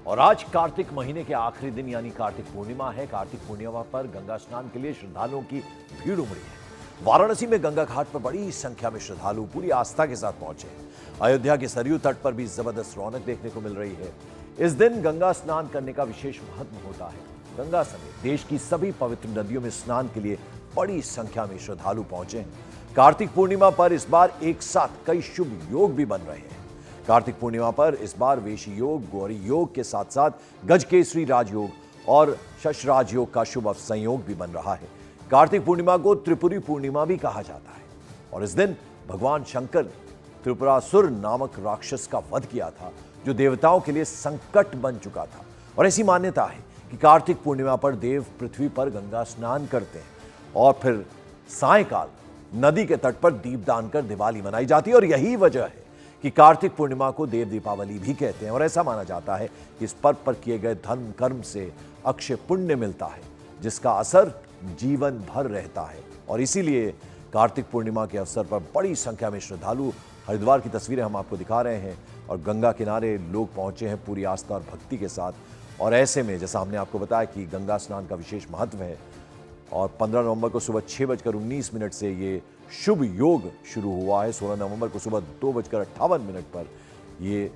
और आज कार्तिक महीने के आखिरी दिन यानी कार्तिक पूर्णिमा है। कार्तिक पूर्णिमा पर गंगा स्नान के लिए श्रद्धालुओं की भीड़ उमड़ी है। वाराणसी में गंगा घाट पर बड़ी संख्या में श्रद्धालु पूरी आस्था के साथ पहुंचे हैं। अयोध्या के सरयू तट पर भी जबरदस्त रौनक देखने को मिल रही है। इस दिन गंगा स्नान करने का विशेष महत्व होता है। गंगा समेत देश की सभी पवित्र नदियों में स्नान के लिए बड़ी संख्या में श्रद्धालु पहुंचे हैं। कार्तिक पूर्णिमा पर इस बार एक साथ कई शुभ योग भी बन रहे हैं। कार्तिक पूर्णिमा पर इस बार वेशी योग, गौरी योग के साथ साथ गजकेसरी राजयोग और शशराज योग का शुभ संयोग भी बन रहा है। कार्तिक पूर्णिमा को त्रिपुरी पूर्णिमा भी कहा जाता है और इस दिन भगवान शंकर ने त्रिपुरासुर नामक राक्षस का वध किया था, जो देवताओं के लिए संकट बन चुका था। और ऐसी मान्यता है कि कार्तिक पूर्णिमा पर देव पृथ्वी पर गंगा स्नान करते हैं और फिर सायंकाल नदी के तट पर दीपदान कर दिवाली मनाई जाती है। और यही वजह है कि कार्तिक पूर्णिमा को देव दीपावली भी कहते हैं। और ऐसा माना जाता है कि इस पर्व पर किए गए धर्म कर्म से अक्षय पुण्य मिलता है, जिसका असर जीवन भर रहता है। और इसीलिए कार्तिक पूर्णिमा के अवसर पर बड़ी संख्या में श्रद्धालु, हरिद्वार की तस्वीरें हम आपको दिखा रहे हैं, और गंगा किनारे लोग पहुंचे हैं पूरी आस्था और भक्ति के साथ। और ऐसे में जैसा हमने आपको बताया कि गंगा स्नान का विशेष महत्व है और 15 नवंबर को सुबह 6:19 से ये शुभ योग शुरू हुआ है। 16 नवंबर को सुबह 2:58 पर ये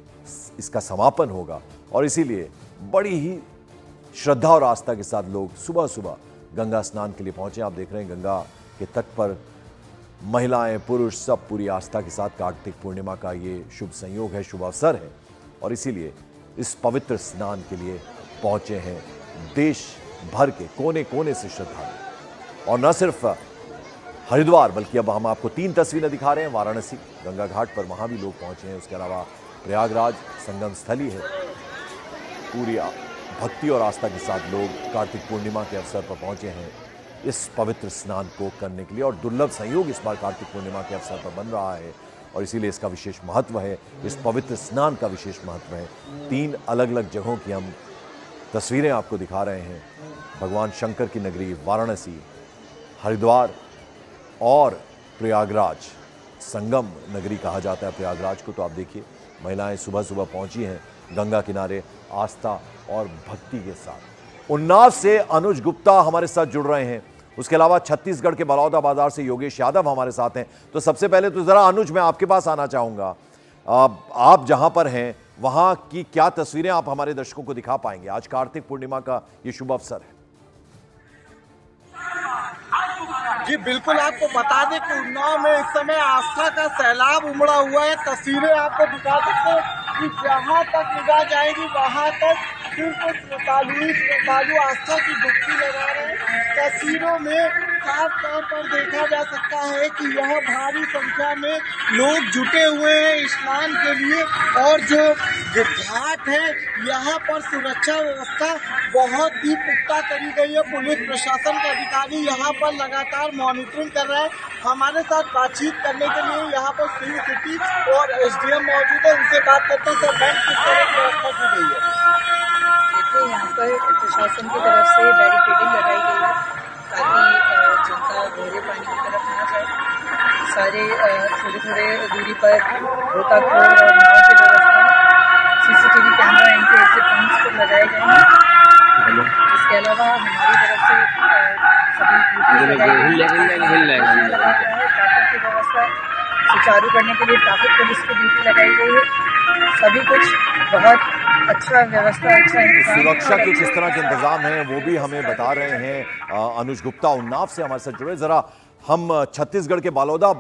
इसका समापन होगा। और इसीलिए बड़ी ही श्रद्धा और आस्था के साथ लोग सुबह सुबह गंगा स्नान के लिए पहुंचे। आप देख रहे हैं गंगा के तट पर महिलाएं, पुरुष सब पूरी आस्था के साथ कार्तिक पूर्णिमा का ये शुभ संयोग है, शुभ अवसर है। और इसीलिए इस पवित्र स्नान के लिए पहुंचे हैं देश भर के कोने कोने से श्रद्धालु। और न सिर्फ हरिद्वार बल्कि अब हम आपको 3 तस्वीरें दिखा रहे हैं। वाराणसी गंगा घाट पर, वहां भी लोग पहुंचे हैं। उसके अलावा प्रयागराज संगम स्थली है। पूरी भक्ति और आस्था के साथ लोग कार्तिक पूर्णिमा के अवसर पर पहुंचे हैं इस पवित्र स्नान को करने के लिए। और दुर्लभ संयोग इस बार कार्तिक पूर्णिमा के अवसर पर बन रहा है और इसीलिए इसका विशेष महत्व है। इस पवित्र स्नान का विशेष महत्व है। 3 अलग अलग जगहों की हम तस्वीरें आपको दिखा रहे हैं। भगवान शंकर की नगरी वाराणसी, हरिद्वार और प्रयागराज। संगम नगरी कहा जाता है प्रयागराज को। तो आप देखिए महिलाएं सुबह सुबह पहुंची हैं गंगा किनारे आस्था और भक्ति के साथ। उन्नाव से अनुज गुप्ता हमारे साथ जुड़ रहे हैं। उसके अलावा छत्तीसगढ़ के बलौदा बाजार से योगेश यादव हमारे साथ हैं। तो सबसे पहले तो जरा अनुज, मैं आपके पास आना चाहूंगा। आप जहां पर हैं वहां की क्या तस्वीरें आप हमारे दर्शकों को दिखा पाएंगे? आज कार्तिक पूर्णिमा का ये शुभ अवसर है। जी बिल्कुल, आपको बता दें कि उन्नाव में इस समय आस्था का सैलाब उमड़ा हुआ है। तस्वीरें आपको दिखा सकते हैं कि जहां तक निगाह जाएगी वहां तक सिर्फ श्रद्धालु आस्था की डुबकी लगा रहे हैं। तस्वीरों में साफ तौर पर देखा जा सकता है कि यह भारी संख्या में लोग जुटे हुए हैं स्नान के लिए। और जो घाट है यहाँ पर सुरक्षा व्यवस्था बहुत ही पुख्ता करी गई है। पुलिस प्रशासन के अधिकारी यहाँ पर लगातार मॉनिटरिंग कर रहे हैं। हमारे साथ बातचीत करने के लिए यहाँ पर सिविल सिटी और एसडीएम मौजूद है, उनसे बात करते हैं। सर, बैंक किस तरह की व्यवस्था की गई है? देखिए, यहाँ पर प्रशासन की तरफ से बैरिकेडिंग लगाई गई है ताकि जनता गहरे पानी की तरफ ना जाए। सारे थोड़े दूरी पर गोताखोर और नाव की व्यवस्था है। CCTV camera entry exit points पर लगाए गए हैं। इसके अलावा हमारी तरफ से सभी ट्रैफिक की व्यवस्था सुचारू करने के लिए ट्रैफिक पुलिस की ड्यूटी लगाई गई है। सभी कुछ बहुत अच्छा व्यवस्था, अच्छा सुरक्षा के किस तरह के इंतजाम हैं वो भी हमें बता रहे हैं अनुज गुप्ता उन्नाव से हमारे साथ जुड़े। जरा हम छत्तीसगढ़ के बलौदा